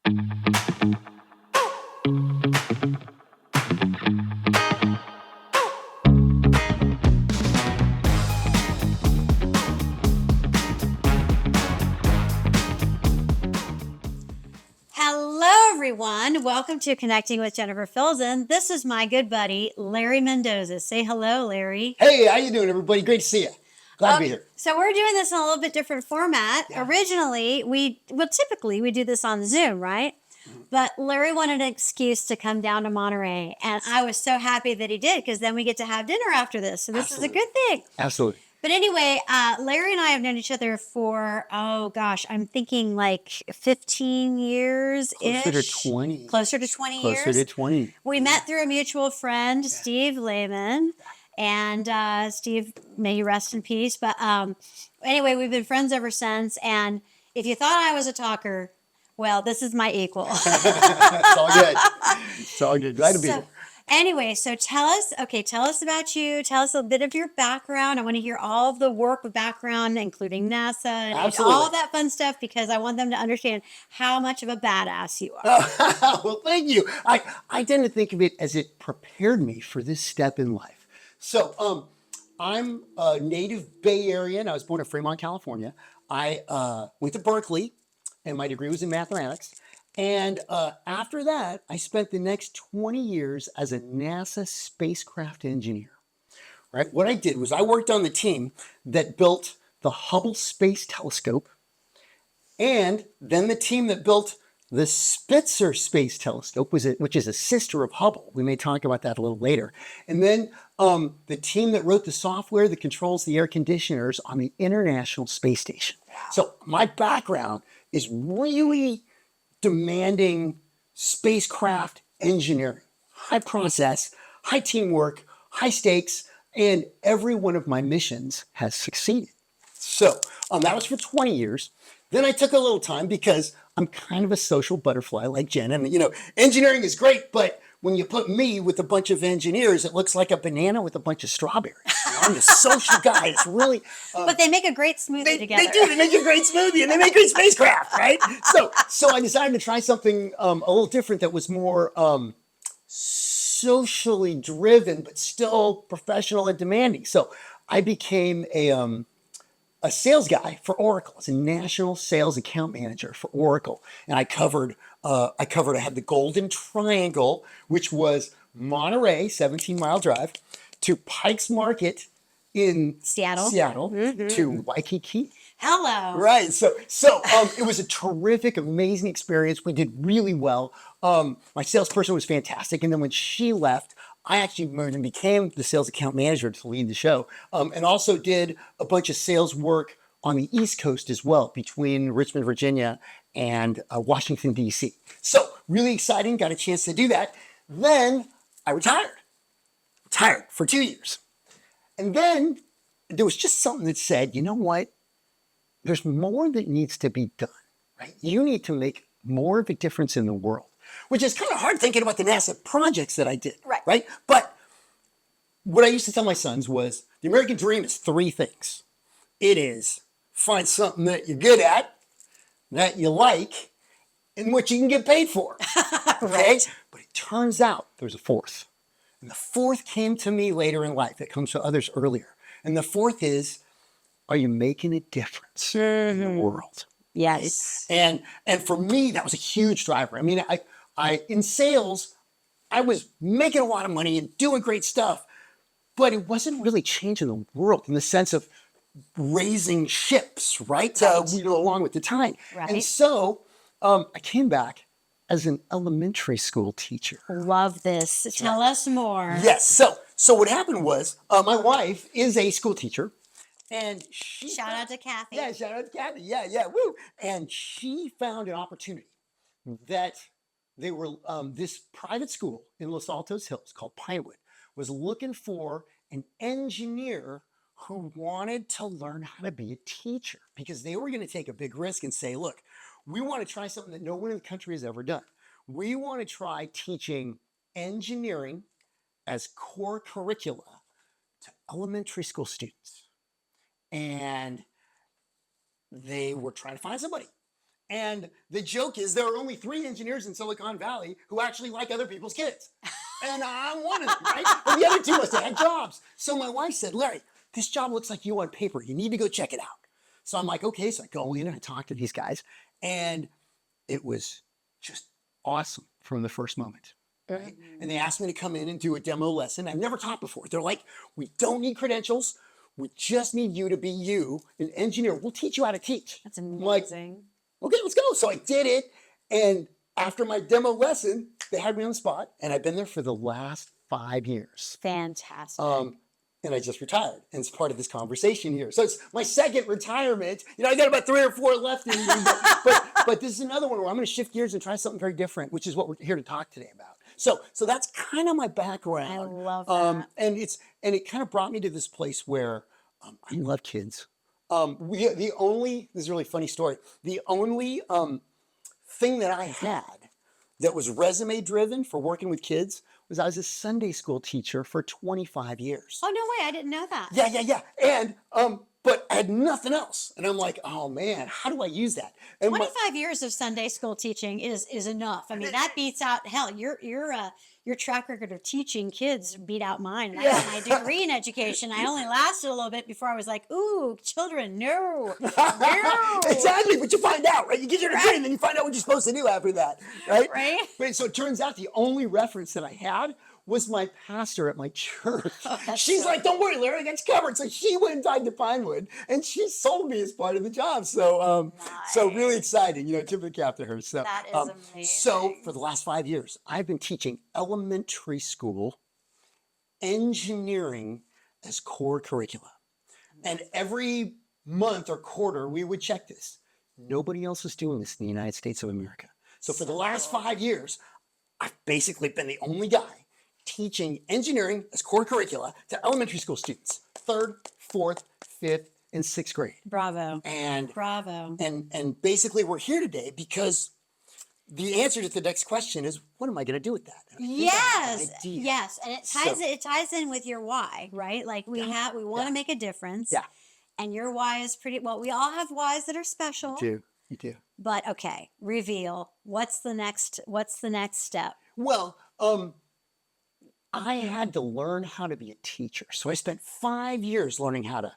Hello, everyone. Welcome to Connecting with Jennifer Filzen. This is my good buddy, Larry Mendoza. Say hello, Larry. Hey, how you doing, everybody? Great to see you. Glad to be here. So we're doing this in a little bit different format. Yeah. Originally, typically we do this on Zoom, right? But Larry wanted an excuse to come down to Monterey, and I was so happy that he did, because then we get to have dinner after this. So this is a good thing. Absolutely. But anyway, Larry and I have known each other for, I'm thinking like 15 years-ish. Closer to 20. Closer to 20 years. Closer to 20. We met through a mutual friend, Steve Lehman. And Steve, may you rest in peace. But anyway, we've been friends ever since. And if you thought I was a talker, well, this is my equal. It's all good. It's all good. Glad to be here. Anyway, so tell us about you. Tell us a bit of your background. I want to hear all of the work with background, including NASA and all of that fun stuff, because I want them to understand how much of a badass you are. Well, thank you. I tend to think of it as it prepared me for this step in life. So I'm a native Bay Area. I was born in Fremont, California. I went to Berkeley, and my degree was in mathematics. And after that, I spent the next 20 years as a NASA spacecraft engineer. Right? What I did was I worked on the team that built the Hubble Space Telescope, and then the team that built the Spitzer Space Telescope, which is a sister of Hubble. We may talk about that a little later. And then the team that wrote the software that controls the air conditioners on the International Space Station. So my background is really demanding spacecraft engineering. High process, high teamwork, high stakes, and every one of my missions has succeeded. So that was for 20 years. Then I took a little time because I'm kind of a social butterfly like Jen. And, engineering is great, but when you put me with a bunch of engineers, it looks like a banana with a bunch of strawberries. I'm the social guy. It's really... but they make a great smoothie together. They do. They make a great smoothie, and they make great spacecraft, right? So I decided to try something a little different that was more socially driven, but still professional and demanding. So I became a sales guy for Oracle. I was a national sales account manager for Oracle. And I had the Golden Triangle, which was Monterey, 17-mile drive, to Pikes Market in Seattle, to Waikiki. Hello. Right. So it was a terrific, amazing experience. We did really well. My salesperson was fantastic. And then when she left, I actually moved and became the sales account manager to lead the show, and also did a bunch of sales work on the East Coast as well, between Richmond, Virginia, and Washington, D.C. So really exciting, got a chance to do that. Then I retired for 2 years. And then there was just something that said, you know what? There's more that needs to be done, right? You need to make more of a difference in the world, which is kind of hard thinking about the NASA projects that I did, right? But what I used to tell my sons was the American dream is three things. It is find something that you're good at, that you like, and what you can get paid for, okay? But it turns out there's a fourth. And the fourth came to me later in life. It comes to others earlier. And the fourth is, are you making a difference in the world? Yes. And for me, that was a huge driver. I mean, I in sales, I was making a lot of money and doing great stuff, but it wasn't really changing the world in the sense of raising ships, right? Along with the tide. Right. And so I came back as an elementary school teacher. Love this. Tell us more. Yes. So what happened was my wife is a school teacher. And shout out to Kathy. Yeah, shout out to Kathy. Yeah, woo. And she found an opportunity that they were, this private school in Los Altos Hills called Pinewood was looking for an engineer who wanted to learn how to be a teacher, because they were going to take a big risk and say, look, we want to try something that no one in the country has ever done. We want to try teaching engineering as core curricula to elementary school students. And they were trying to find somebody. And the joke is there are only 3 engineers in Silicon Valley who actually like other people's kids. And I'm one of them, right? And the other 2 must have had jobs. So my wife said, Larry, this job looks like you on paper. You need to go check it out. So I'm like, okay. So I go in and I talk to these guys. And it was just awesome from the first moment. Right? And they asked me to come in and do a demo lesson. I've never taught before. They're like, we don't need credentials. We just need you to be you, an engineer. We'll teach you how to teach. That's I'm like, amazing. okay, let's go. So I did it. And after my demo lesson, they had me on the spot. And I've been there for the last 5 years. Fantastic. And I just retired. And it's part of this conversation here. So it's my second retirement. You know, I got about 3 or 4 left in me. But this is another one where I'm going to shift gears and try something very different, which is what we're here to talk today about. So that's kind of my background. I love that. And it kind of brought me to this place where I love kids. This is a really funny story. The only thing that I had that was resume driven for working with kids was I was a Sunday school teacher for 25 years. Oh, no way. I didn't know that. Yeah. And, but I had nothing else. And I'm like, oh man, how do I use that? And 25 years of Sunday school teaching is enough. I mean, that beats out, hell, your track record of teaching kids beat out mine. And I got my degree in education. I only lasted a little bit before I was like, ooh, children, no. Exactly, but you find out, right? You get your degree and then you find out what you're supposed to do after that, right? Right. But so it turns out the only reference that I had was my pastor at my church. She's like, don't worry, Larry, that's covered. So she went and died to Pinewood, and she sold me as part of the job. So, so really exciting, you know, tip of the cap to her. So that is amazing. So for the last 5 years, I've been teaching elementary school engineering as core curricula. And every month or quarter, we would check this. Nobody else is doing this in the United States of America. So for the last 5 years, I've basically been the only guy teaching engineering as core curricula to elementary school students, 3rd, 4th, 5th, and 6th grade. Bravo. Bravo. And basically we're here today because the answer to the next question is, what am I going to do with that? Yes. And it ties in with your why, right? Like we want to make a difference. Yeah. And your why is pretty, well, we all have whys that are special. You do. But okay, reveal. What's the next step? Well, I had to learn how to be a teacher. So I spent 5 years learning how to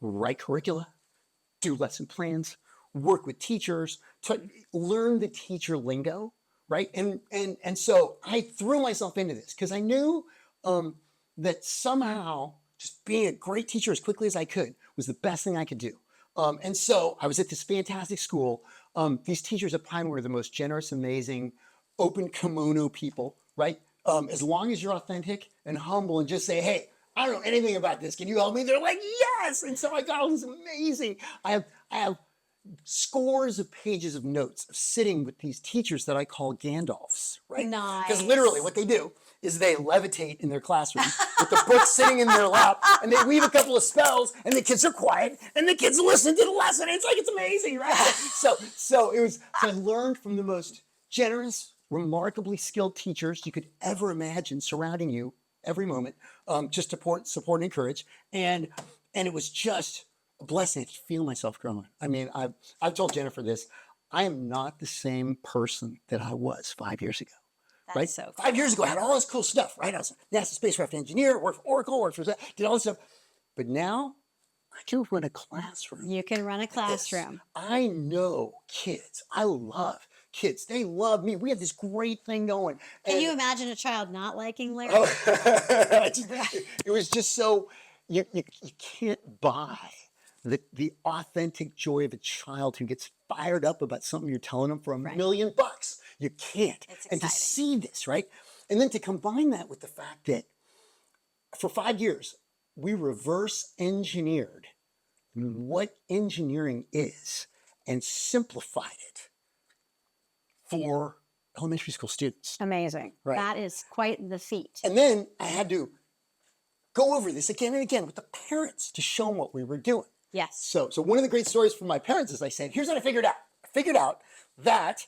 write curricula, do lesson plans, work with teachers, to learn the teacher lingo, right? And so I threw myself into this because I knew that somehow just being a great teacher as quickly as I could was the best thing I could do. And so I was at this fantastic school. These teachers at Pinewood were the most generous, amazing, open kimono people, right? As long as you're authentic and humble and just say, hey, I don't know anything about this. Can you help me? They're like, yes. And so I got all this amazing. I have scores of pages of notes of sitting with these teachers that I call Gandalfs, right? Nice. Because literally what they do is they levitate in their classroom with the book sitting in their lap, and they weave a couple of spells, and the kids are quiet, and the kids listen to the lesson. It's like, it's amazing, right? So I learned from the most generous, remarkably skilled teachers you could ever imagine surrounding you every moment, just support and encourage. And it was just a blessing to feel myself growing. I mean, I've told Jennifer this. I am not the same person that I was 5 years ago. That's right? So cool. 5 years ago, I had all this cool stuff, right? I was a NASA spacecraft engineer, worked for Oracle, did all this stuff. But now I can run a classroom. You can run a classroom. I know kids. I love kids. They love me. We have this great thing going. Can you imagine a child not liking Larry? It was just so, you can't buy the authentic joy of a child who gets fired up about something you're telling them for $1 million. You can't. It's and to see this, right? And then to combine that with the fact that for 5 years, we reverse engineered what engineering is and simplified it for elementary school students. Amazing. Right. That is quite the feat. And then I had to go over this again and again with the parents to show them what we were doing. Yes. So one of the great stories from my parents is I said, here's what I figured out. I figured out that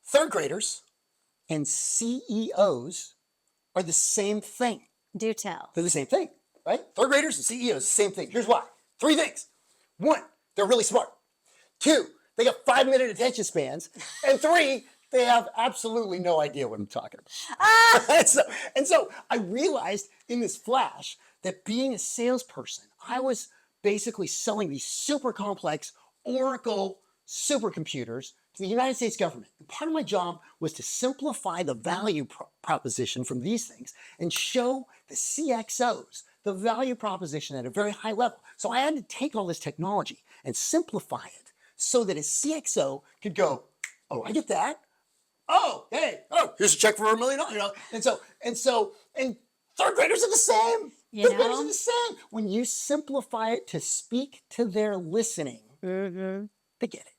third graders and CEOs are the same thing. Do tell. They're the same thing, right? Third graders and CEOs, the same thing. Here's why. 3 things. 1, they're really smart. 2, they got 5-minute attention spans. And 3, they have absolutely no idea what I'm talking about. and so I realized in this flash that being a salesperson, I was basically selling these super complex Oracle supercomputers to the United States government. And part of my job was to simplify the value proposition from these things and show the CXOs the value proposition at a very high level. So I had to take all this technology and simplify it so that a CXO could go, oh, I get that. Oh, hey, oh, here's a check for $1 million. And third graders are the same. Third graders are the same. When you simplify it to speak to their listening, they get it.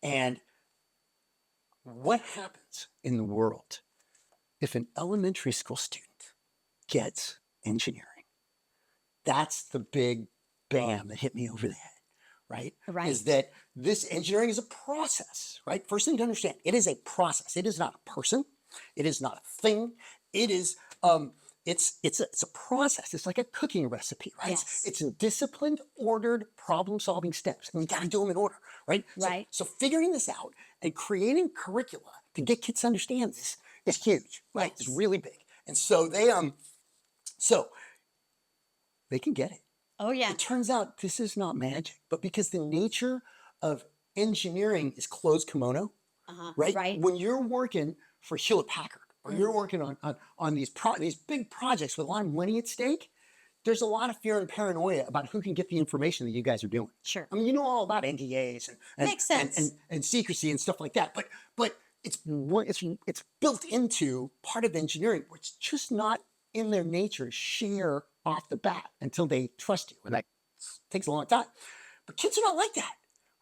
And what happens in the world if an elementary school student gets engineering? That's the big bam that hit me over the head. Right? Is that this engineering is a process, right? First thing to understand, it is a process. It is not a person. It is not a thing. It is, it's a process. It's like a cooking recipe, right? Yes. It's in disciplined, ordered, problem-solving steps, and you got to do them in order, right? Right. So figuring this out and creating curricula to get kids to understand this is huge, right? It's really big. And so they can get it. Oh, yeah. It turns out this is not magic, but because the nature of engineering is closed kimono, right? When you're working for Hewlett Packard or you're working on these big projects with a lot of money at stake, there's a lot of fear and paranoia about who can get the information that you guys are doing. Sure. I mean, you know all about NDAs and Makes sense. and secrecy and stuff like that, but it's built into part of engineering where it's just not in their nature to share off the bat until they trust you. And that takes a long time. But kids are not like that,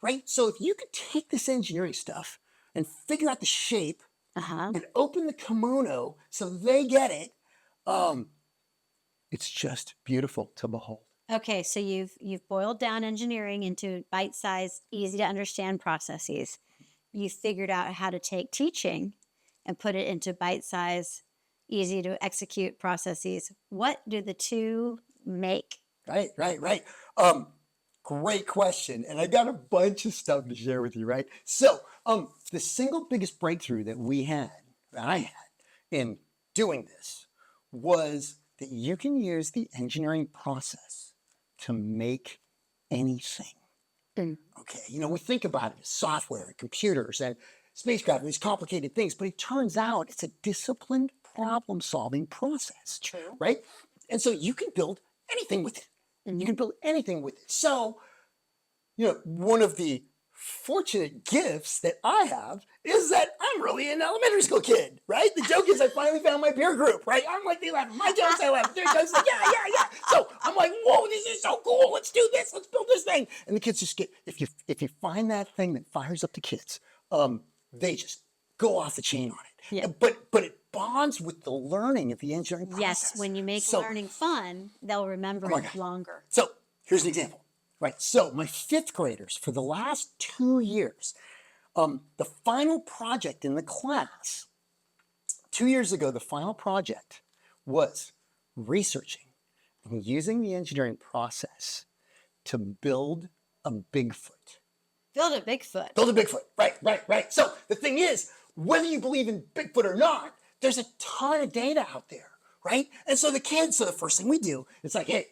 right? So if you could take this engineering stuff and figure out the shape and open the kimono so they get it, it's just beautiful to behold. Okay, so you've boiled down engineering into bite-sized, easy to understand processes. You figured out how to take teaching and put it into bite-sized, easy to execute processes. What do the two make? Right. Great question. And I got a bunch of stuff to share with you, right? So the single biggest breakthrough that I had in doing this was that you can use the engineering process to make anything. Okay, we think about it as software and computers and spacecraft and these complicated things, but it turns out it's a disciplined problem-solving process. True. Right? And so you can build anything with it. You can build anything with it. So, one of the fortunate gifts that I have is that I'm really an elementary school kid, right? The joke is I finally found my peer group, right? I'm like, they laugh at my jokes, I laugh at their jokes, like, yeah. So I'm like, whoa, this is so cool. Let's do this. Let's build this thing. And the kids just get, if you find that thing that fires up the kids, they just go off the chain on it. Yeah. But it bonds with the learning of the engineering process. Yes, when you make learning fun, they'll remember it longer. So here's an example. Right, so my 5th graders for the last 2 years, the final project in the class, 2 years ago, the final project was researching and using the engineering process to build a Bigfoot. Build a Bigfoot. Build a Bigfoot, right. So the thing is, whether you believe in Bigfoot or not, there's a ton of data out there, right? And so the first thing we do, it's like, hey,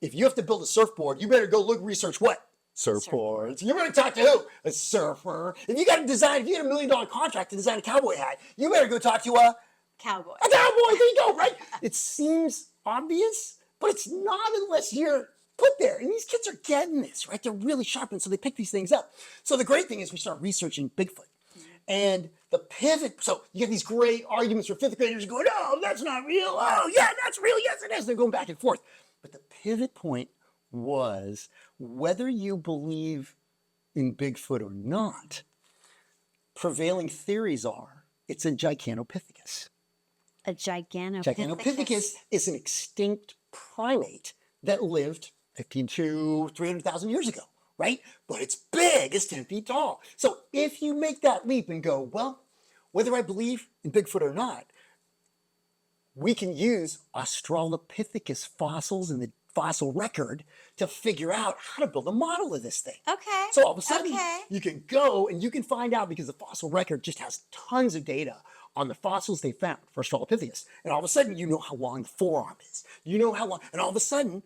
if you have to build a surfboard, you better go look, research what? Surfboards. You better talk to who? A surfer. If you got a $1 million contract to design a cowboy hat, you better go talk to a cowboy. A cowboy, there you go, right? It seems obvious, but it's not unless you're put there. And these kids are getting this, right? They're really sharp, and so they pick these things up. So the great thing is we start researching Bigfoot. And the pivot, so you get these great arguments where 5th graders going, no, that's not real. Oh, yeah, that's real. Yes, it is. They're going back and forth. But the pivot point was whether you believe in Bigfoot or not, prevailing theories are it's a Gigantopithecus. A Gigantopithecus. Gigantopithecus is an extinct primate that lived 15 to 300,000 years ago, right? But it's big, it's 10 feet tall. So if you make that leap and go, well, whether I believe in Bigfoot or not, we can use Australopithecus fossils in the fossil record to figure out how to build a model of this thing. Okay. So all of a sudden, Okay. you can go and you can find out, because the fossil record just has tons of data on the fossils they found for Australopithecus. And all of a sudden, you know how long the forearm is. You know how long, and all of a sudden,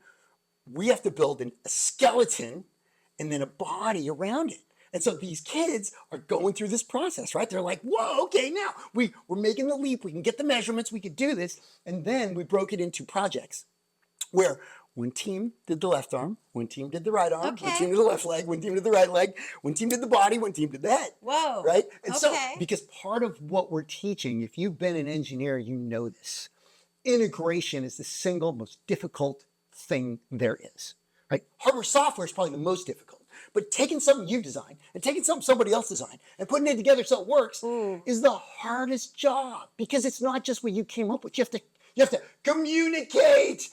we have to build a skeleton and then a body around it. And so these kids are going through this process, right? They're like, whoa, okay, now we're making the leap. We can get the measurements. We could do this. And then we broke it into projects where one team did the left arm, one team did the right arm, Okay. one team did the left leg, one team did the right leg, one team did the body, one team did the head. Whoa. Right? And so, Okay. because part of what we're teaching, if you've been an engineer, you know this. Integration is the single most difficult thing there is. Right? Hardware software is probably the most difficult. But taking something you designed and taking something somebody else designed and putting it together so it works is the hardest job, because it's not just what you came up with. You have to communicate,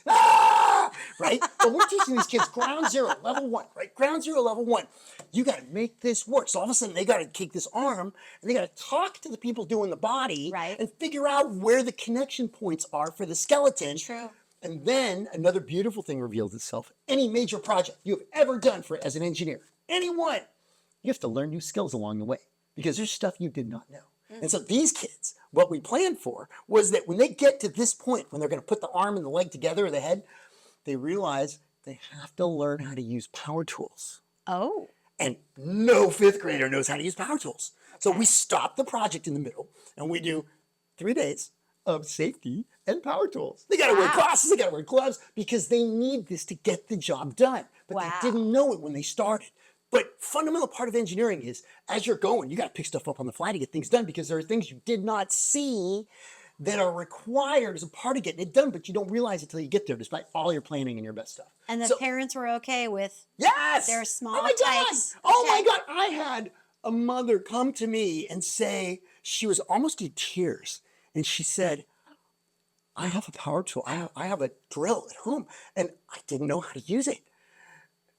right? But we're teaching these kids ground zero, level one, right? Ground zero, level one. You got to make this work. So all of a sudden they got to take this arm and they got to talk to the people doing the body, Right. and figure out where the connection points are for the skeleton. True. And then another beautiful thing reveals itself. Any major project you have ever done as an engineer, anyone, you have to learn new skills along the way, because there's stuff you did not know. And so these kids, what we planned for was that when they get to this point, when they're going to put the arm and the leg together, or the head, they realize they have to learn how to use power tools. Oh. And no fifth grader knows how to use power tools. So we stop the project in the middle and we do 3 days of safety and power tools. They got to wear glasses, they got to wear gloves, because they need this to get the job done. But Wow. they didn't know it when they started. But fundamental part of engineering is, as you're going, you got to pick stuff up on the fly to get things done, because there are things you did not see that are required as a part of getting it done, but you don't realize it till you get there, despite all your planning and your best stuff. And the So- parents were okay with Yes! their small Oh my God! types. Oh my Okay. God! I had a mother come to me and say, she was almost in tears, and she said, I have a power tool. I have a drill at home, and I didn't know how to use it.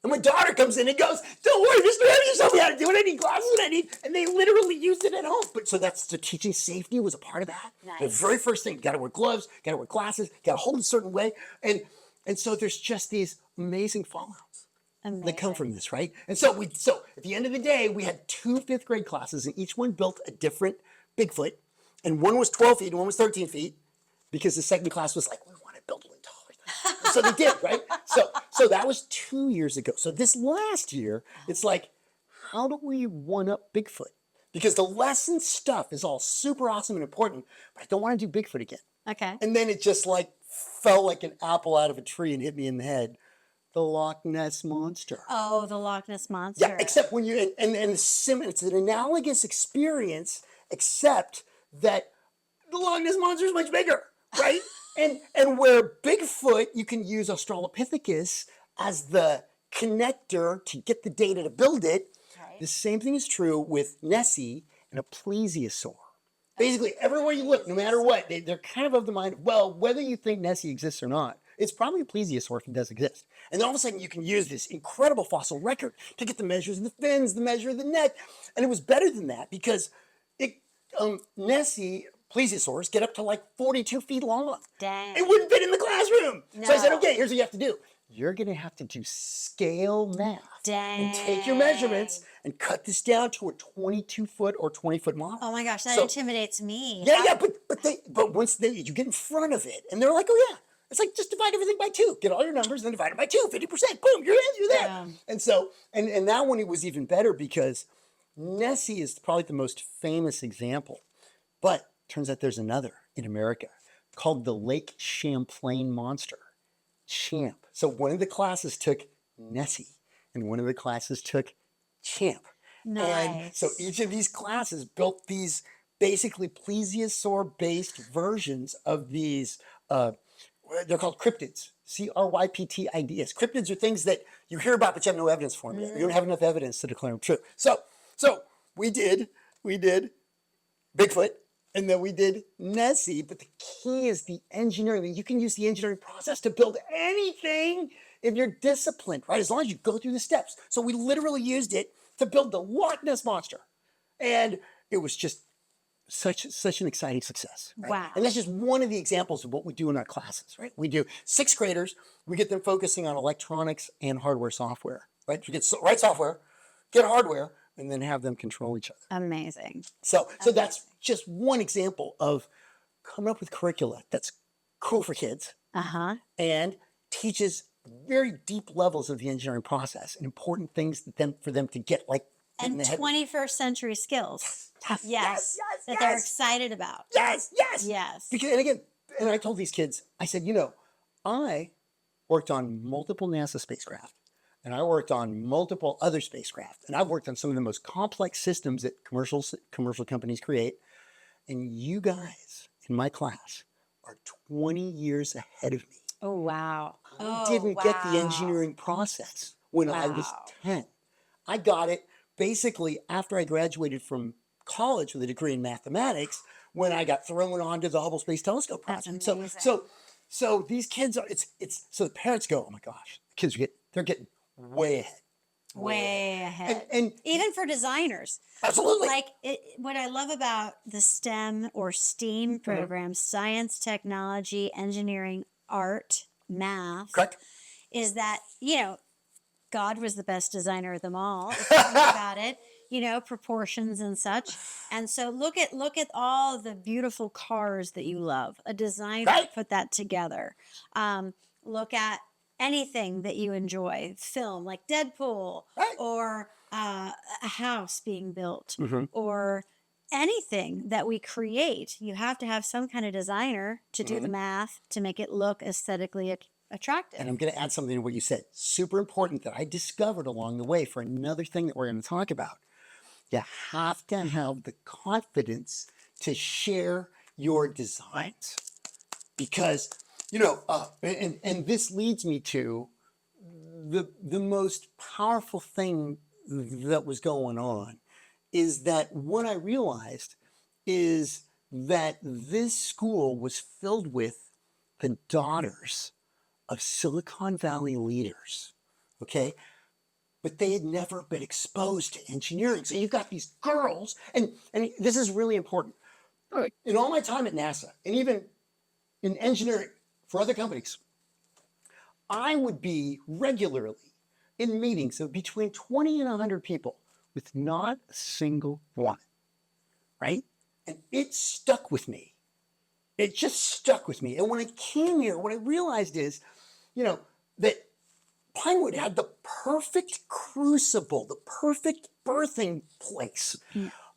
And my daughter comes in and goes, don't worry, Mr. Harry, you showed me how to do it. I need glasses and I need, and they literally used it at home. But so that's the teaching safety was a part of that. The Nice. very first thing, got to wear gloves, got to wear glasses, got to hold it a certain way. And so there's just these amazing fallouts that come from this, right? And so at the end of the day, we had 2 fifth grade classes, and each one built a different Bigfoot. And one was 12 feet and one was 13 feet, because the second class was like, we want to build one taller than that. So they did, right? So that was 2 years ago. So this last year, it's like, how do we one up Bigfoot? Because the lesson stuff is all super awesome and important, but I don't want to do Bigfoot again. Okay. And then it just like fell like an apple out of a tree and hit me in the head. The Loch Ness Monster. Oh, the Loch Ness Monster. Yeah, except when you, and it's an analogous experience, except that the Loch Ness Monster is much bigger, right? and where Bigfoot, you can use Australopithecus as the connector to get the data to build it. Right. The same thing is true with Nessie and a plesiosaur. Basically, everywhere you look, no matter what, they're kind of the mind, well, whether you think Nessie exists or not, it's probably a plesiosaur if it does exist. And then all of a sudden, you can use this incredible fossil record to get the measures of the fins, the measure of the neck. And it was better than that, because Nessie plesiosaurs get up to like 42 feet long. Dang. It wouldn't fit in the classroom. So I said, No. okay, here's what you have to do. You're going to have to do scale math. Dang. And take your measurements and cut this down to a 22-foot or 20-foot model. Oh my gosh, that So- intimidates me. Yeah, but once you get in front of it, and they're like, oh yeah, it's like just divide everything by 2. Get all your numbers, and then divide it by 2, 50%. Boom, you're in, you're there. Yeah. And so, and that one, it was even better, because Nessie is probably the most famous example. But turns out there's another in America called the Lake Champlain Monster. Champ. So one of the classes took Nessie, and one of the classes took Champ. And Nice. so each of these classes built these basically plesiosaur-based versions of these, they're called cryptids, cryptids. Cryptids are things that you hear about, but you have no evidence for them yet. You don't have enough evidence to declare them true. So we did Bigfoot, and then we did Nessie, but the key is the engineering. You can use the engineering process to build anything if you're disciplined, right? As long as you go through the steps. So we literally used it to build the Loch Ness Monster. And it was just such an exciting success. Right? Wow. And that's just one of the examples of what we do in our classes, right? We do sixth graders, we get them focusing on electronics and hardware software, right? We get write software, get hardware, and then have them control each other. Amazing. So that's just one example of coming up with curricula that's cool for kids and teaches very deep levels of the engineering process and important things for them to get like and 21st century skills. Yes. That they're excited about. Yes. Because, and again, and I told these kids, I said, I worked on multiple NASA spacecraft, and I worked on multiple other spacecraft, and I've worked on some of the most complex systems that commercial companies create. And you guys in my class are 20 years ahead of me. Oh, wow. I didn't get the engineering process when I was 10. I got it basically after I graduated from college with a degree in mathematics when I got thrown onto the Hubble Space Telescope project. So these kids are, so the parents go, oh my gosh, the kids they're getting way ahead. Way ahead. And even for designers. Absolutely. Like what I love about the STEM or STEAM programs, science, technology, engineering, art, math, correct, is that, God was the best designer of them all, if you think about it, proportions and such. And so look at all the beautiful cars that you love. A designer put that together. Look at anything that you enjoy, film like Deadpool, or a house being built, or anything that we create. You have to have some kind of designer to do the math to make it look aesthetically attractive. And I'm going to add something to what you said. Super important that I discovered along the way for another thing that we're going to talk about. You have to have the confidence to share your designs. Because, and this leads me to the most powerful thing that was going on is that what I realized is that this school was filled with the daughters of Silicon Valley leaders, okay? But they had never been exposed to engineering. So you've got these girls, and this is really important. In all my time at NASA, and even in engineering for other companies, I would be regularly in meetings of between 20 and 100 people with not a single woman, right? And it stuck with me. It just stuck with me. And when I came here, what I realized is, that Pinewood had the perfect crucible, the perfect birthing place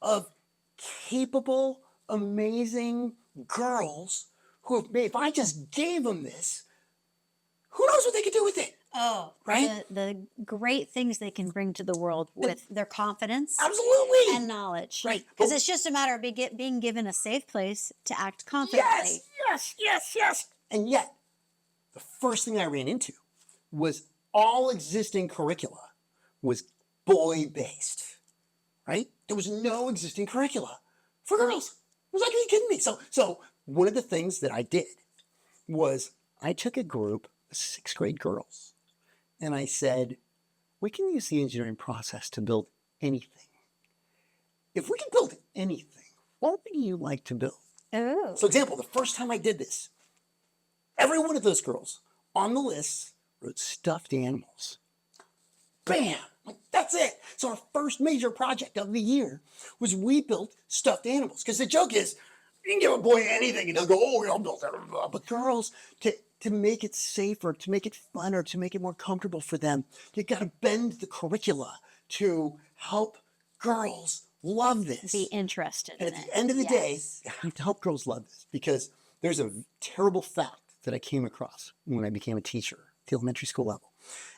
of capable, amazing girls who have made, if I just gave them this, who knows what they could do with it? Oh, right. The great things they can bring to the world with their confidence. Absolutely. And knowledge. Right. Because it's just a matter of being given a safe place to act confidently. Yes. And yet, the first thing I ran into was all existing curricula was boy-based, right? There was no existing curricula for girls. I was like, are you kidding me? So one of the things that I did was I took a group of sixth grade girls and I said, we can use the engineering process to build anything. If we can build anything, what would you like to build? Oh. So example, the first time I did this, every one of those girls on the list wrote stuffed animals. Bam! Like, that's it. So our first major project of the year was we built stuffed animals. Because the joke is, you can give a boy anything and they'll go, oh, I'll build that. But girls, to make it safer, to make it funner, to make it more comfortable for them, you got to bend the curricula to help girls love this. Be interested and in it. at the end of the day, you have to help girls love this because there's a terrible fact that I came across when I became a teacher at the elementary school level.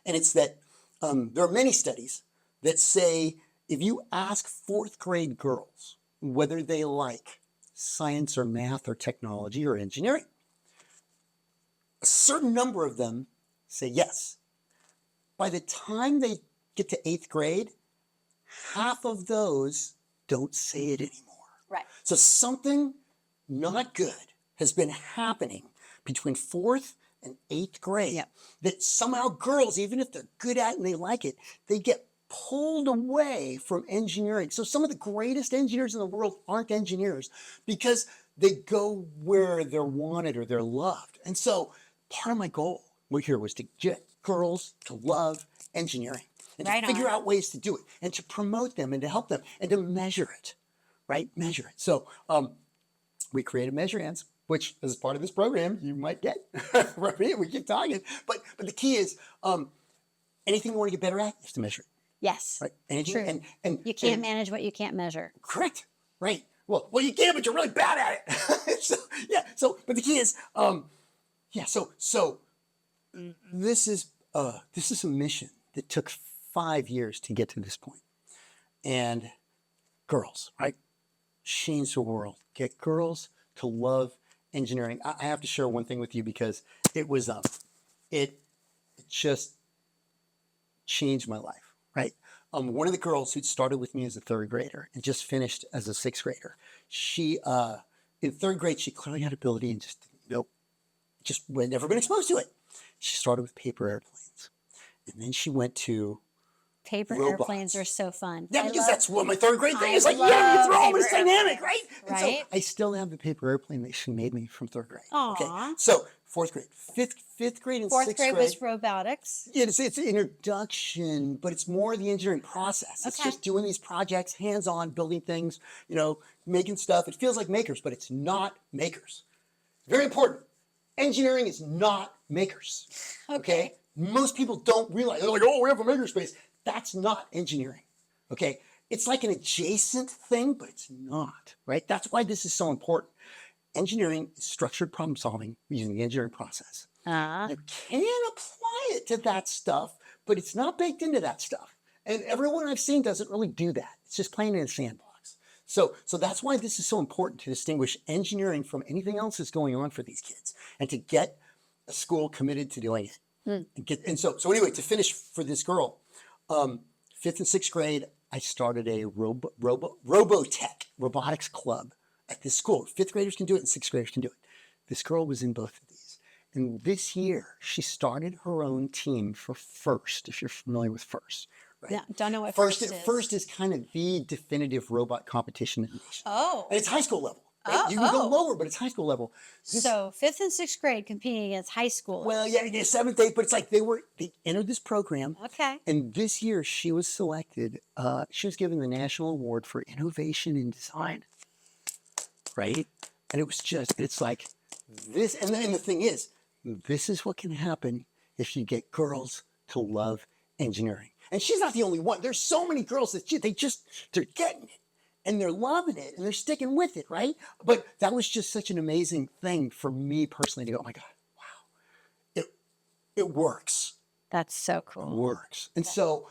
And it's that there are many studies that say if you ask fourth grade girls whether they like science or math or technology or engineering, a certain number of them say yes. By the time they get to eighth grade, half of those don't say it anymore. Right. So something not good has been happening between fourth and eighth grade that somehow girls, even if they're good at it and they like it, they get pulled away from engineering. So some of the greatest engineers in the world aren't engineers because they go where they're wanted or they're loved. And so part of my goal here was to get girls to love engineering and Right to figure on. out ways to do it and to promote them and to help them and to measure it, right? Measure it. So we created Measure Ants, which as part of this program you might get. We keep talking, but the key is anything you want to get better at, you have to measure it. Yes. Right. Anything, True. and You can't manage what you can't measure. correct. Right. Well, you can, but you're really bad at it. So, yeah. So, but the key is, yeah. So this is a mission that took 5 years to get to this point, and girls, right? Change the world. Get girls to love engineering. I have to share one thing with you because it was it just changed my life, right? One of the girls who started with me as a third grader and just finished as a sixth grader, she in third grade she clearly had ability and just had never been exposed to it. She started with paper airplanes, and then she went to Paper robots. airplanes are so fun. Yeah, because that's what my third grade thing I is like. love Yeah, you throw them, paper it's dynamic, airplanes, right? And so right? I still have the paper airplane that she made me from third grade. Okay, Aw. so fourth grade, fifth grade, and Fourth sixth grade grade. was robotics. Yeah, it's an introduction, but it's more the engineering process. It's Okay. just doing these projects, hands-on, building things, making stuff. It feels like makers, but it's not makers. Very important. Engineering is not makers. Okay? Most people don't realize. They're like, oh, we have a makerspace. That's not engineering. Okay? It's like an adjacent thing, but it's not, right? That's why this is so important. Engineering is structured problem solving using the engineering process. You can apply it to that stuff, but it's not baked into that stuff. And everyone I've seen doesn't really do that. It's just playing in a sandbox. So that's why this is so important to distinguish engineering from anything else that's going on for these kids and to get a school committed to doing it. And so anyway, to finish for this girl, fifth and sixth grade, I started a Robotech robotics club at this school. Fifth graders can do it and sixth graders can do it. This girl was in both of these. And this year, she started her own team for FIRST, if you're familiar with FIRST. Right? Yeah, don't know what FIRST FIRST is. FIRST is kind of the definitive robot competition in the nation. Oh. And it's high school level. Right? You can go lower, but it's high school level. So fifth and sixth grade competing against high school. Well, yeah, seventh, eighth, but it's like they entered this program. Okay. And this year she was selected. She was given the National Award for Innovation in Design. Right? And it's like this. And then the thing is, this is what can happen if you get girls to love engineering. And she's not the only one. There's so many girls that they're getting it. And they're loving it and they're sticking with it, right? But that was just such an amazing thing for me personally to go, oh my God, wow, it works. That's so cool. It works. And so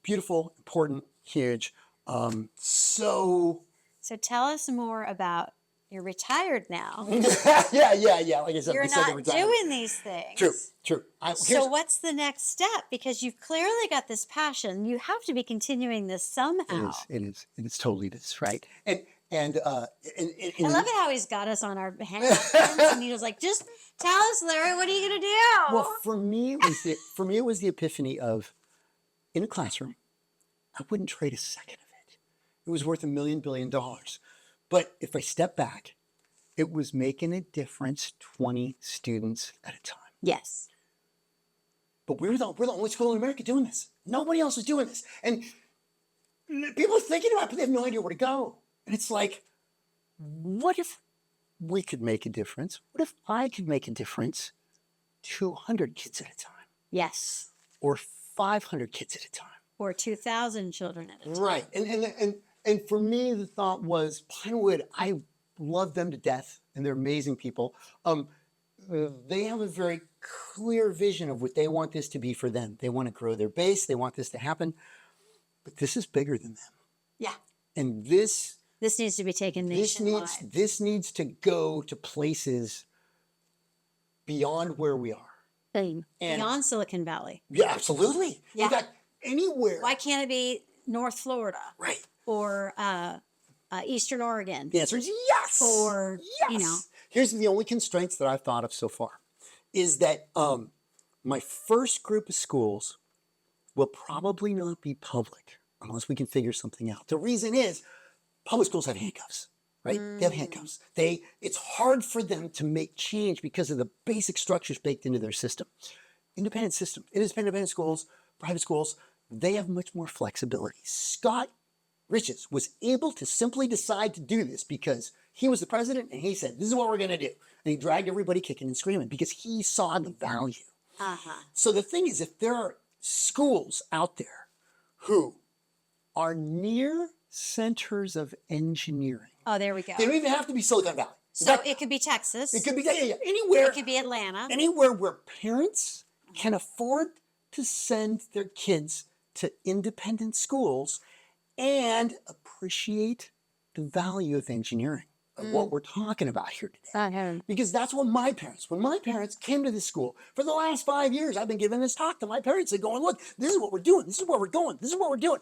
beautiful, important, huge. So tell us more about, you're retired now. yeah. Like I said, You're we said not retirement. doing these things. True. So what's the next step? Because you've clearly got this passion. You have to be continuing this somehow. It is totally this, right? And I love it how he's got us on our hands, and he was like, "Just tell us, Larry, what are you gonna do?" Well, for me, it was the epiphany of, in a classroom, I wouldn't trade a second of it. It was worth $1 billion billion. But if I step back, it was making a difference 20 students at a time. Yes. But we're the only school in America doing this. Nobody else is doing this. And people are thinking about it, but they have no idea where to go. And it's like, what if we could make a difference? What if I could make a difference 200 kids at a time? Yes. Or 500 kids at a time? Or 2,000 children at a time. Right. And for me, the thought was, Pinewood, I love them to death, and they're amazing people. They have a very clear vision of what they want this to be for them. They want to grow their base. They want this to happen. But this is bigger than them. Yeah. And this needs to be taken nationwide. This needs to go to places beyond where we are. Beyond Silicon Valley. Yeah, absolutely. Yeah. In fact, anywhere. Why can't it be North Florida? Right. Or Eastern Oregon? The answer is yes. Or, yes. Here's the only constraints that I've thought of so far, is that my first group of schools will probably not be public unless we can figure something out. The reason is public schools have handcuffs, right? They have handcuffs. It's hard for them to make change because of the basic structures baked into their system. Independent schools, private schools, they have much more flexibility. Scott Riches was able to simply decide to do this because he was the president and he said, this is what we're going to do. And he dragged everybody kicking and screaming because he saw the value. So the thing is, if there are schools out there who are near centers of engineering. Oh, there we go. They don't even have to be Silicon Valley. So it could be Texas. It could be anywhere. It could be Atlanta. Anywhere where parents can afford to send their kids to independent schools and appreciate the value of engineering, of what we're talking about here today. Because that's what when my parents came to this school, for the last 5 years, I've been giving this talk to my parents and going, look, this is what we're doing. This is where we're going. This is what we're doing.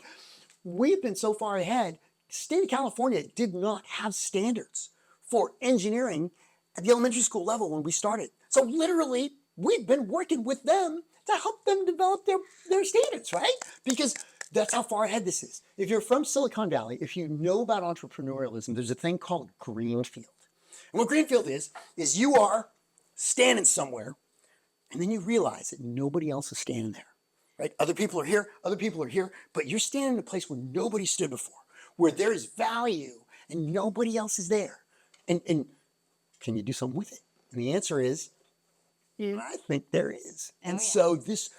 We've been so far ahead. The state of California did not have standards for engineering at the elementary school level when we started. So literally, we've been working with them to help them develop their standards, right? Because that's how far ahead this is. If you're from Silicon Valley, if you know about entrepreneurialism, there's a thing called greenfield. And what greenfield is you are standing somewhere, and then you realize that nobody else is standing there, right? Other people are here, but you're standing in a place where nobody stood before, where there is value and nobody else is there. And can you do something with it? And the answer is, I think there is. And so this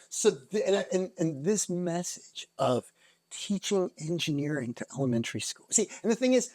message of teaching engineering to elementary school. See, and the thing is,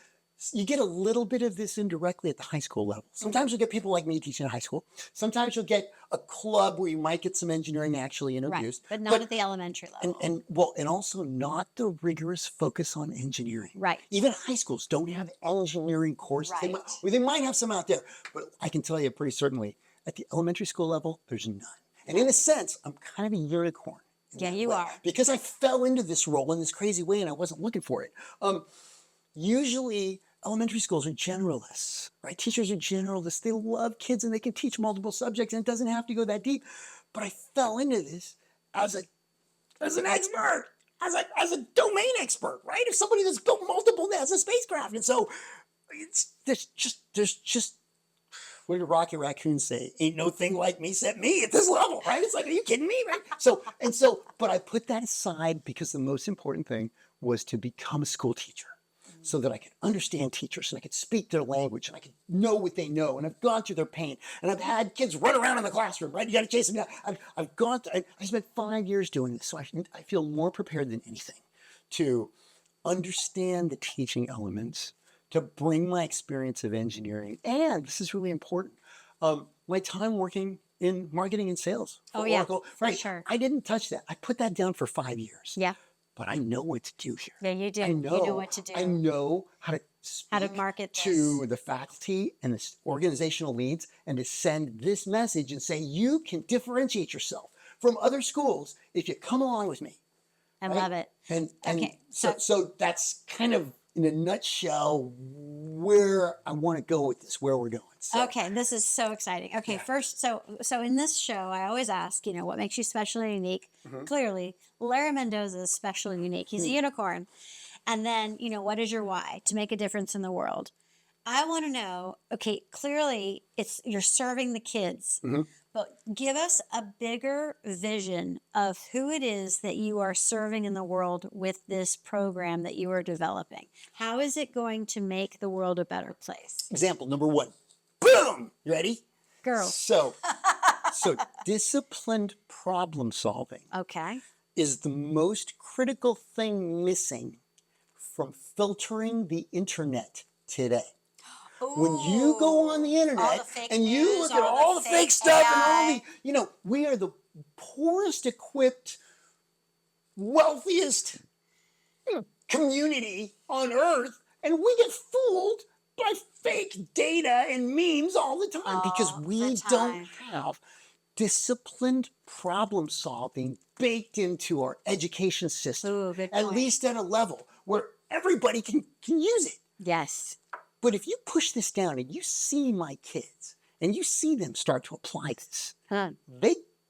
you get a little bit of this indirectly at the high school level. Sometimes you'll get people like me teaching at high school. Sometimes you'll get a club where you might get some engineering actually introduced. Right, but not at the elementary level. And also not the rigorous focus on engineering. Right. Even high schools don't have engineering courses. Right. They might have some out there, but I can tell you pretty certainly, at the elementary school level, there's none. And in a sense, I'm kind of a unicorn. Yeah, you are. Because I fell into this role in this crazy way and I wasn't looking for it. Usually, elementary schools are generalists, right? Teachers are generalists. They love kids and they can teach multiple subjects and it doesn't have to go that deep. But I fell into this as an expert, as a domain expert, right? If somebody that's built multiple NASA spacecraft. And so there's just what did Rocky Raccoon say? Ain't no thing like me except me at this level, right? It's like, are you kidding me, right? But I put that aside because the most important thing was to become a school teacher so that I could understand teachers and I could speak their language and I could know what they know. And I've gone through their pain and I've had kids run around in the classroom, right? You got to chase them down. I spent 5 years doing this. So I feel more prepared than anything to understand the teaching elements, to bring my experience of engineering, and this is really important, my time working in marketing and sales. Oracle, right? Sure. I didn't touch that. I put that down for 5 years. Yeah. But I know what to do here. Yeah, you do. You know what to do. I know how to speak market this to the faculty and the organizational leads and to send this message and say, you can differentiate yourself from other schools if you come along with me. I love it. And Okay, so that's kind of, in a nutshell, where I want to go with this, where we're going. So, okay, this is so exciting. Okay, first, so in this show, I always ask, what makes you special and unique? Clearly, Larry Mendoza is special and unique. He's a unicorn. And then, what is your why? To make a difference in the world. I want to know, okay, clearly you're serving the kids, but give us a bigger vision of who it is that you are serving in the world with this program that you are developing. How is it going to make the world a better place? Example number 1. Boom! You ready? Girl. So disciplined problem solving is the most critical thing missing from filtering the internet today. When you go on the internet and you look at all the fake stuff and all we are the poorest equipped, wealthiest community on earth, and we get fooled by fake data and memes all the time because we don't have disciplined problem solving baked into our education system, at least at a level where everybody can use it. Yes. But if you push this down and you see my kids and you see them start to apply this,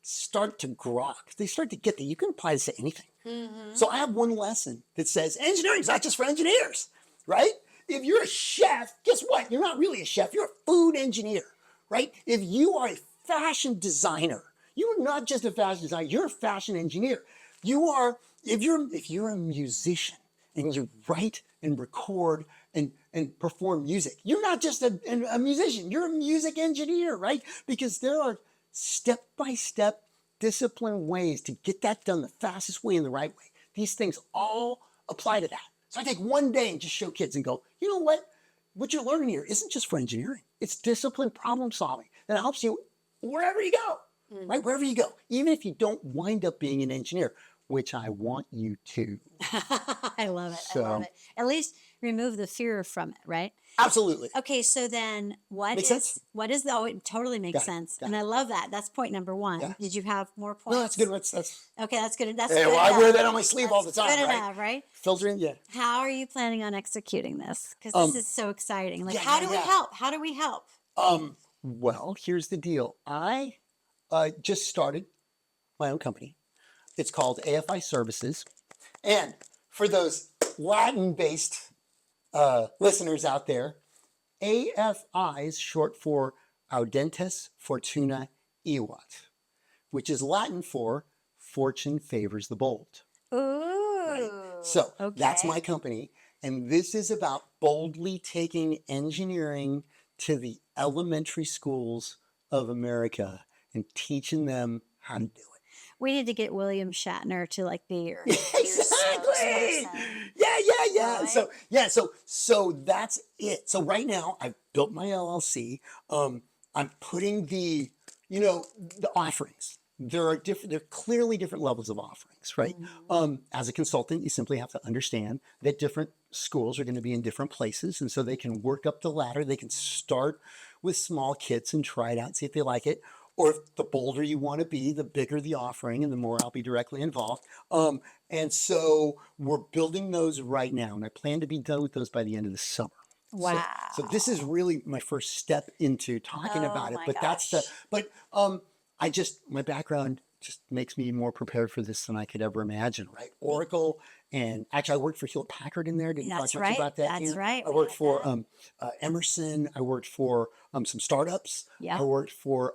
start to grok. They start to get that you can apply this to anything. So I have one lesson that says engineering is not just for engineers, right? If you're a chef, guess what? You're not really a chef. You're a food engineer, right? If you are a fashion designer, you are not just a fashion designer. You're a fashion engineer. You are, if you're a musician and you write and record and perform music, you're not just a musician. You're a music engineer, right? Because there are step-by-step disciplined ways to get that done the fastest way and the right way. These things all apply to that. So I take one day and just show kids and go, you know what? What you're learning here isn't just for engineering. It's disciplined problem solving that helps you wherever you go, right? Wherever you go, even if you don't wind up being an engineer, which I want you to. I love it. I love it. At least remove the fear from it, right? Absolutely. Okay, so then Makes sense? oh, it totally makes sense. got And it. I love that. That's point number one. Yeah. Did you have more points? No, that's good. That's Okay, that's good. That's hey, good well, I enough. wear that on my sleeve all the That's time, good right? enough, right? Filtering, yeah. How are you planning on executing this? Because this is so exciting. Like, how do we yeah. help? How do we help? Well, here's the deal. I just started my own company. It's called AFI Services. And for those Latin-based listeners out there, AFI is short for Audentes Fortuna Iuat, which is Latin for fortune favors the bold. Ooh. So that's my company. And this is about boldly taking engineering to the elementary schools of America and teaching them how to do it. We need to get William Shatner to like be your Exactly. Yeah. Right? So that's it. So right now I've built my LLC. I'm putting the offerings. There are clearly different levels of offerings, right? As a consultant, you simply have to understand that different schools are going to be in different places. And so they can work up the ladder. They can start with small kits and try it out, see if they like it. Or if the bolder you want to be, the bigger the offering and the more I'll be directly involved. And so we're building those right now. And I plan to be done with those by the end of the summer. Wow. So this is really my first step into talking about it. But my background just makes me more prepared for this than I could ever imagine, right? Oracle, and actually I worked for Hewlett Packard in there. Didn't talk much about that. That's right. I worked for Emerson. I worked for some startups. Yeah. I worked for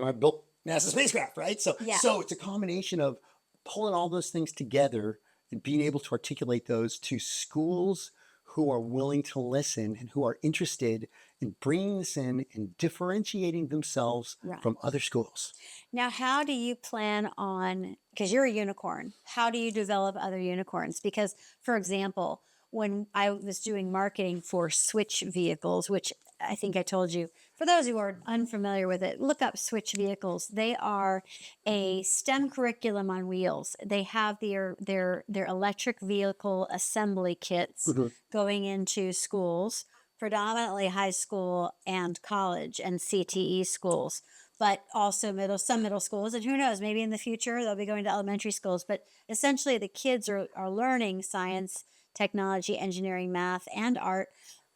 I built NASA spacecraft, right? So it's a combination of pulling all those things together and being able to articulate those to schools who are willing to listen and who are interested in bringing this in and differentiating themselves from other schools. Now, how do you plan on, because you're a unicorn, how do you develop other unicorns? Because, for example, when I was doing marketing for Switch vehicles, which I think I told you, for those who are unfamiliar with it, look up Switch vehicles. They are a STEM curriculum on wheels. They have their electric vehicle assembly kits going into schools, predominantly high school and college and CTE schools, but also some middle schools. And who knows, maybe in the future they'll be going to elementary schools. But essentially the kids are learning science, technology, engineering, math, and art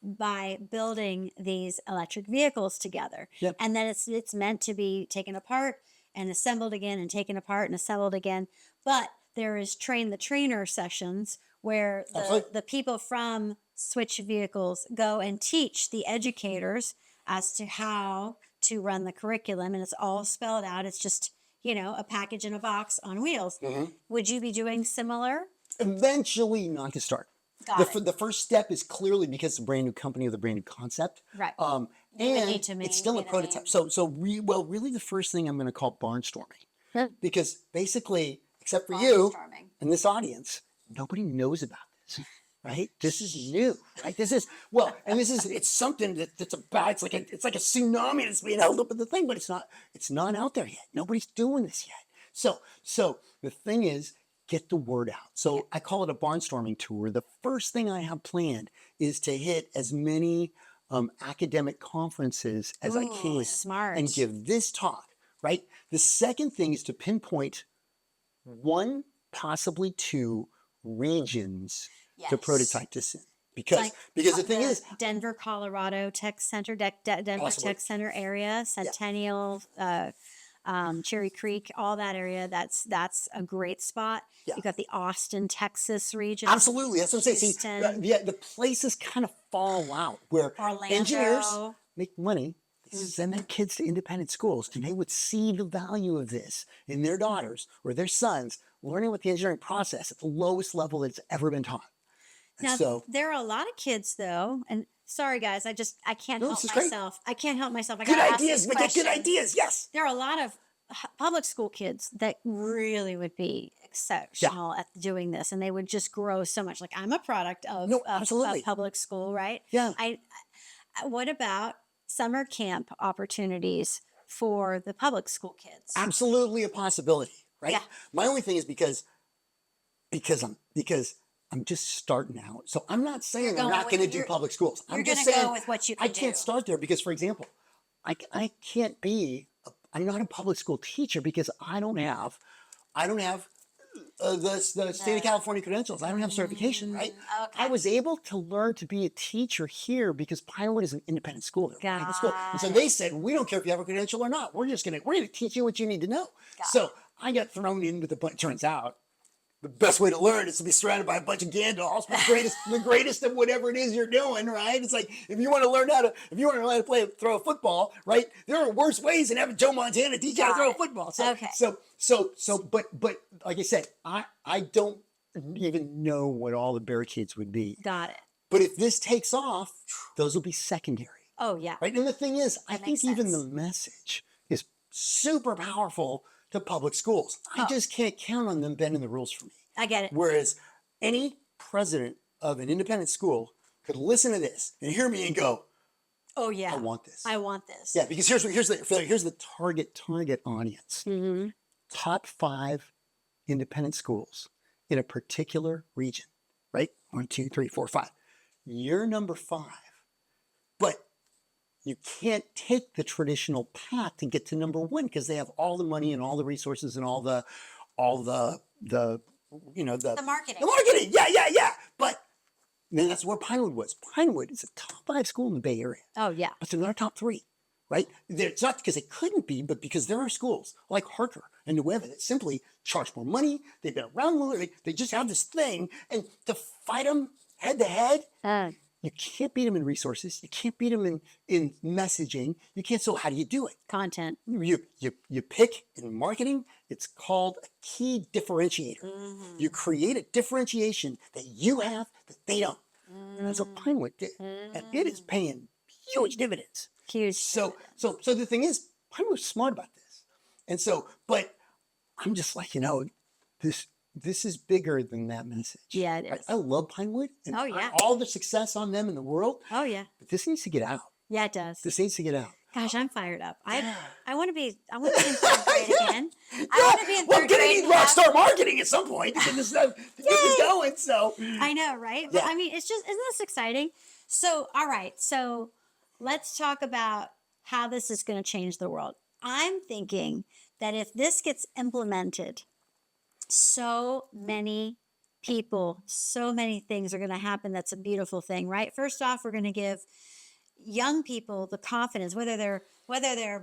by building these electric vehicles together. And then it's meant to be taken apart and assembled again and taken apart and assembled again. But there is train the trainer sessions where the people from Switch vehicles go and teach the educators as to how to run the curriculum, and it's all spelled out. It's just, a package in a box on wheels. Would you be doing similar? Eventually, not to start. The first step is clearly because it's a brand new company with a brand new concept. Right. And it's still a prototype. Really the first thing I'm going to call barnstorming. Because basically, except for you and this audience, nobody knows about this. Right? This is new, right? It's something that's about, it's like a tsunami that's being held up in the thing, but it's not out there yet. Nobody's doing this yet. So the thing is, get the word out. So I call it a barnstorming tour. The first thing I have planned is to hit as many academic conferences as I can. Smart. And give this talk, right? The second thing is to pinpoint one, possibly two regions to prototype this in. because the thing is, Denver, Colorado Tech Center, Denver possibly, Tech Center area, yeah, Centennial, Cherry Creek, all that area. That's a great spot. yeah. You got the Austin, Texas region, Absolutely. That's what I'm saying. See, Houston, the places kind of fall out where engineers Orlando. make money. They send their kids to independent schools, and they would see the value of this in their daughters or their sons learning what the engineering process at the lowest level that's ever been taught. And Now so, there are a lot of kids though, and sorry guys, I can't no, help this is great. myself. I can't help myself. I Good gotta ask ideas. these We get good questions. ideas. Yes. There are a lot of public school kids that really would be exceptional at doing this, and they would just grow so much. Like I'm a product of, No, of absolutely. public school, right? Yeah. What about summer camp opportunities for the public school kids? Absolutely a possibility, right? Yeah. My only thing is because I'm just starting out. So I'm not saying I'm not going to do public schools. I'm just gonna saying go with what you I can can't do. start there because, for example, I can't be. I'm not a public school teacher because I don't have the state of California credentials. I don't have certification, right? Okay. I was able to learn to be a teacher here because Pinewood is an independent school. They're a private school. And so Got they said, we don't care if you have a credential or not. We're gonna teach you what you need to know. So I got thrown in with a bunch. Turns out the best way to learn is to be surrounded by a bunch of Gandalfs, the greatest of whatever it is you're doing, right? It's like if you want to learn how to throw a football, right? There are worse ways than having Joe Montana teach you how to throw a football. So, Okay. but like I said, I don't even know what all the barricades would be. Got it. But if this takes off, those will be secondary. Oh yeah. Right. And the thing is, I think makes even sense. the message is super powerful to public schools. I just can't count on them bending the rules for me. I get it. Whereas any president of an independent school could listen to this and hear me and go, Oh yeah. I want this. I want this. Yeah, because here's the target audience. Mm-hmm. Top 5 independent schools in a particular region, right? 1, 2, 3, 4, 5. You're number 5, but you can't take the traditional path to get to number 1 because they have all the money and all the resources and all the marketing. The marketing. Yeah. But then that's where Pinewood was. Pinewood is a top 5 school in the Bay Area. Oh yeah. But they're not top 3, right? It's not because they couldn't be, but because there are schools like Harker and Nueva that simply charge more money. They've been around longer. They just have this thing. And to fight them head to head, you can't beat them in resources. You can't beat them in messaging. You can't. So how do you do it? Content. You pick in marketing. It's called a key differentiator. You create a differentiation that you have that they don't. And that's what Pinewood did, and it is paying huge dividends. Huge. So the thing is, Pinewood was smart about this, and so, but I'm just like, this is bigger than that message. Yeah, it is. I love Pinewood and Oh, yeah. all the success on them in the world. Oh yeah. But this needs to get out. Yeah, it does. This needs to get out. Gosh, I'm fired up. I want to be in third grade again. I want to be in Well, third I'm gonna grade. need rock star marketing at some point to get this stuff to get this going. So I know, right? Yeah. But I mean, isn't this exciting? So, all right. So let's talk about how this is going to change the world. I'm thinking that if this gets implemented, so many people, so many things are going to happen. That's a beautiful thing, right? First off, we're going to give young people the confidence, whether they're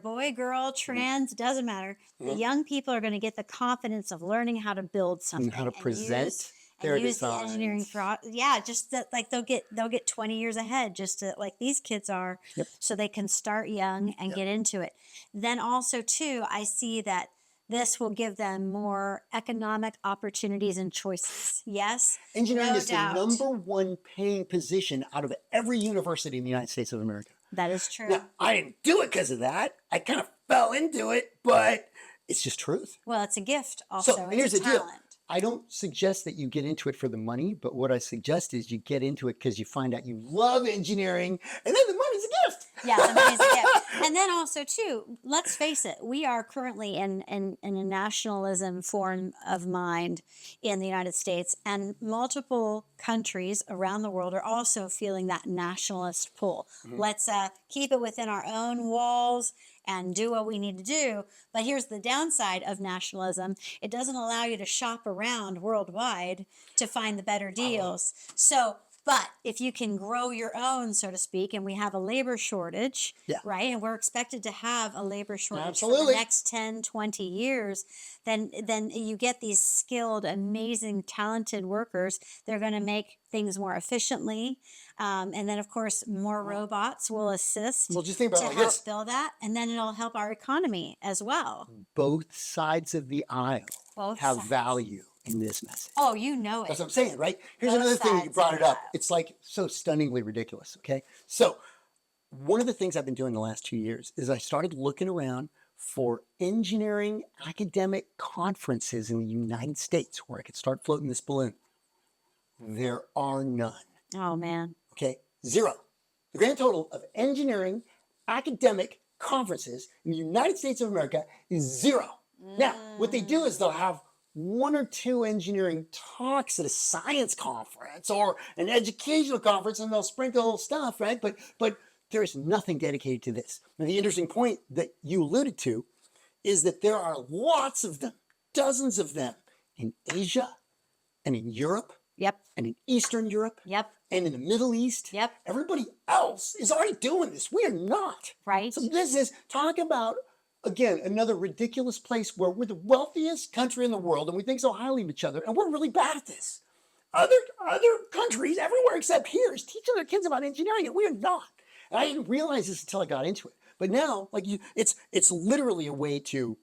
boy, girl, trans, doesn't matter. The young people are going to get the confidence of learning how to build something, and how to present their use the engineering designs. just that, like they'll get 20 years ahead, just to, like these kids are. Yep. So they can start young and get into it. Then also too, I see that this will give them more economic opportunities and choices. Yes, Engineering no is doubt. the number 1 paying position out of every university in the United States of America. That is true. Now, I didn't do it because of that. I kind of fell into it, but it's just truth. Well, it's a gift also. So It's here's a the deal. talent. I don't suggest that you get into it for the money, but what I suggest is you get into it because you find out you love engineering, and then the money's a gift. Yeah, the money's a gift. And then also too, let's face it, we are currently in a nationalism form of mind in the United States, and multiple countries around the world are also feeling that nationalist pull. Let's keep it within our own walls and do what we need to do. But here's the downside of nationalism. It doesn't allow you to shop around worldwide to find the better deals. So But if you can grow your own, so to speak, and we have a labor shortage, Yeah. right? And we're expected to have a labor shortage for Absolutely. the next 10, 20 years, then you get these skilled, amazing, talented workers. They're going to make things more efficiently. And then, of course, more robots will assist Well, just think to about it like help this. build that. And then it'll help our economy as well. Both sides of the aisle Both have sides. value in this message. Oh, you know it. That's what I'm saying, right? Here's Both another thing, you sides brought of it the up. aisle. It's like so stunningly ridiculous, okay? So one of the things I've been doing the last 2 years is I started looking around for engineering academic conferences in the United States where I could start floating this balloon. There are none, Oh, man. okay? Zero. The grand total of engineering academic conferences in the United States of America is zero. Now, what they do is they'll have one or two engineering talks at a science conference or an educational conference, and they'll sprinkle stuff, right? But there is nothing dedicated to this. And the interesting point that you alluded to is that there are lots of them, dozens of them in Asia and in Europe Yep. and in Eastern Europe Yep. and in the Middle East. Yep. Everybody else is already doing this. We are not. Right. So this is talk about, again, another ridiculous place where we're the wealthiest country in the world and we think so highly of each other, and we're really bad at this. Other countries everywhere except here is teaching their kids about engineering, and we are not. And I didn't realize this until I got into it. But now, like it's literally a way to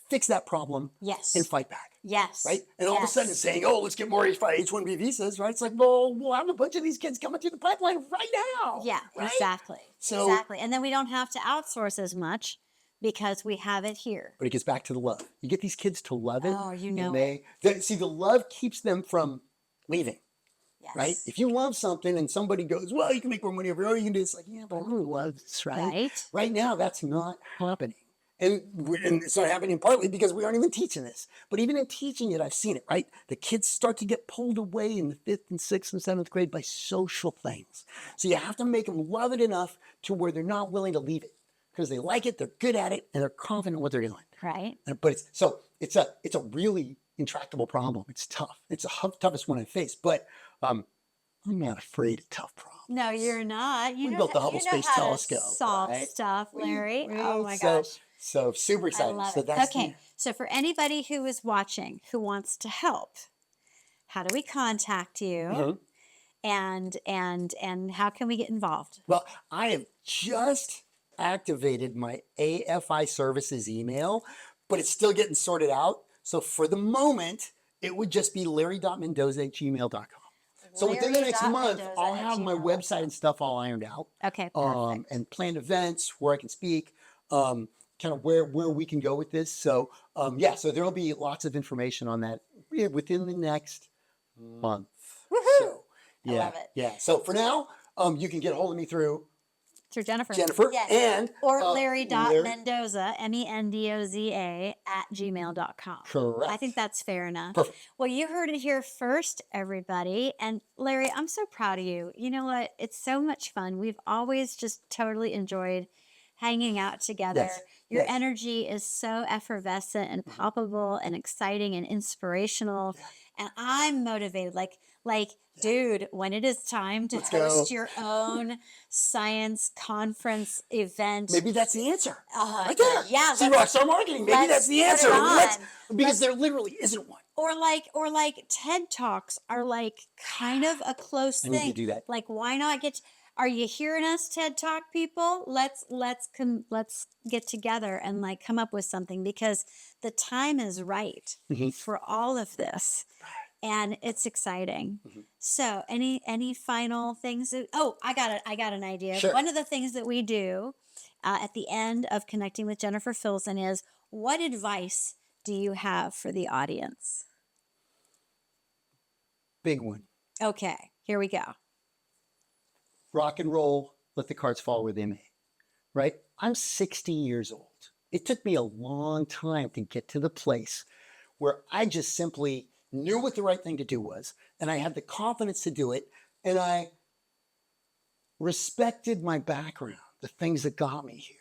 fix that problem Yes. and fight back. Yes. Right? And all of a sudden it's saying, oh, let's get more H-1B visas, right? It's like, well, we'll have a bunch of these kids coming through the pipeline right now. Yeah, right? exactly. So- exactly. And then we don't have to outsource as much because we have it here. But it gets back to the love. You get these kids to love it. Oh, you and know see, the love keeps them from leaving, Yes. right? If you love something and somebody goes, well, you can make more money over here, or you can do this, like, yeah, but I don't love this, right? Right. Right now, that's not happening. And it's not happening partly because we aren't even teaching this. But even in teaching it, I've seen it, right? The kids start to get pulled away in the 5th and 6th and 7th grade by social things. So you have to make them love it enough to where they're not willing to leave it because they like it, they're good at it, and they're confident in what they're doing. Right. But it's a really intractable problem. It's tough. It's the toughest one I face. But I'm not afraid of tough problems. No, you're not. You We know built the how- Hubble you know Space how to Telescope, Solve right? stuff, Larry. Oh my So- gosh. So super I excited. love So it. that's Okay. So for anybody who is watching who wants to help, how do we contact you? Mhm. And how can we get involved? Well, I have just activated my AFI services email, but it's still getting sorted out. So for the moment, it would just be larry.mendoza@gmail.com. So within the next month, I'll have my website and stuff all ironed out. Okay, perfect. And planned events where I can speak, kind of where we can go with this. So yeah, so there'll be lots of information on that within the next month. Woohoo! So, yeah, love it. yeah. So for now, you can get a hold of me through Through Jennifer. Jennifer Yes. and Or Larry. Larry.Mendoza, Mendoza @gmail.com. Correct. I think that's fair enough. Perfect. Well, you heard it here first, everybody. And Larry, I'm so proud of you. You know what? It's so much fun. We've always just totally enjoyed hanging out together. Yes. Your Yes. energy is so effervescent and palpable and exciting and inspirational. And I'm motivated. Like, dude, when it is time to Let's host go. your own science conference event, Maybe that's the answer. Uh, Right there. yeah, See, let's- Rockstar Marketing. Maybe let's that's the put it answer. on. Because there literally isn't one. or like TED Talks are like kind of a close I need to thing. do that. Like, why not are you hearing us, TED Talk people? Let's get together and like come up with something because the time is right Mhm. for all of this. And it's exciting. Mhm. So, any final things? I got an idea. Sure. One of the things that we do at the end of connecting with Jennifer Filzen is, what advice do you have for the audience? Big one. Okay, here we go. Rock and roll, let the cards fall where they may. Right? I'm 60 years old. It took me a long time to get to the place where I just simply knew what the right thing to do was, and I had the confidence to do it, and I respected my background, the things that got me here,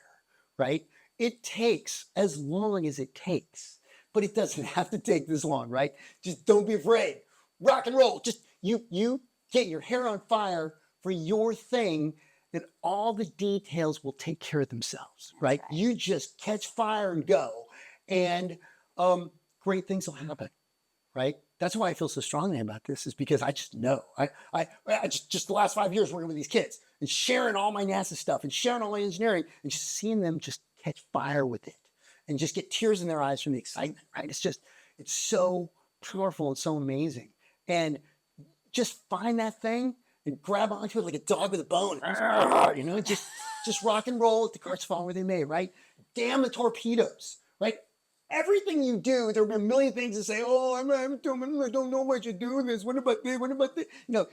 right? It takes as long as it takes, but it doesn't have to take this long, right? Just don't be afraid. Rock and roll. Just you get your hair on fire for your thing, then all the details will take care of themselves, right? You just catch fire and go, and great things will happen, right? That's why I feel so strongly about this, is because I just know. I just the last 5 years working with these kids and sharing all my NASA stuff and sharing all my engineering and just seeing them just catch fire with it and just get tears in their eyes from the excitement, right? It's so powerful and so amazing. And just find that thing and grab onto it like a dog with a bone. You know, just rock and roll, let the carts fall where they may, right? Damn the torpedoes, right? Everything you do, there will be a million things to say, oh, I don't know what you're doing this. What about this? What about this? You know,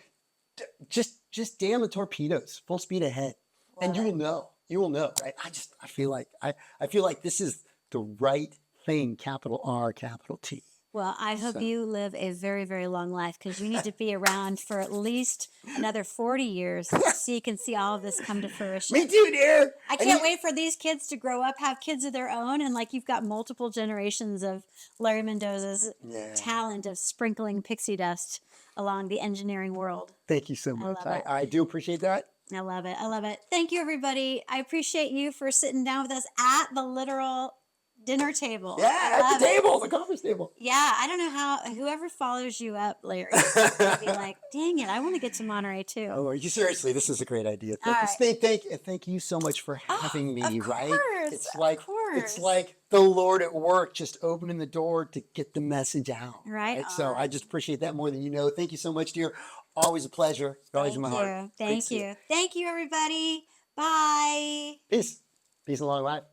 just damn the torpedoes, full speed ahead. And you will know. You will know, right? I feel like this is the right thing, capital R, capital T. Well, I hope you live a very, very long life, because you need to be around for at least another 40 years so you can see all of this come to fruition. Me too, dear. I can't wait for these kids to grow up, have kids of their own, and like you've got multiple generations of Larry Mendoza's talent of sprinkling pixie dust along the engineering world. Thank you so much. I do appreciate that. I love it. I love it. Thank you, everybody. I appreciate you for sitting down with us at the literal dinner table. Yeah, at the table, the conference table. Yeah, I don't know how, whoever follows you up, Larry, be like, dang it, I want to get to Monterey too. Oh, you seriously, this is a great idea. Thank you so much for having me, right? It's like the Lord at work, just opening the door to get the message out. Right. So I just appreciate that more than you know. Thank you so much, dear. Always a pleasure. You're always in my heart. Thank you. Thank you, everybody. Bye. Peace. Peace and long life.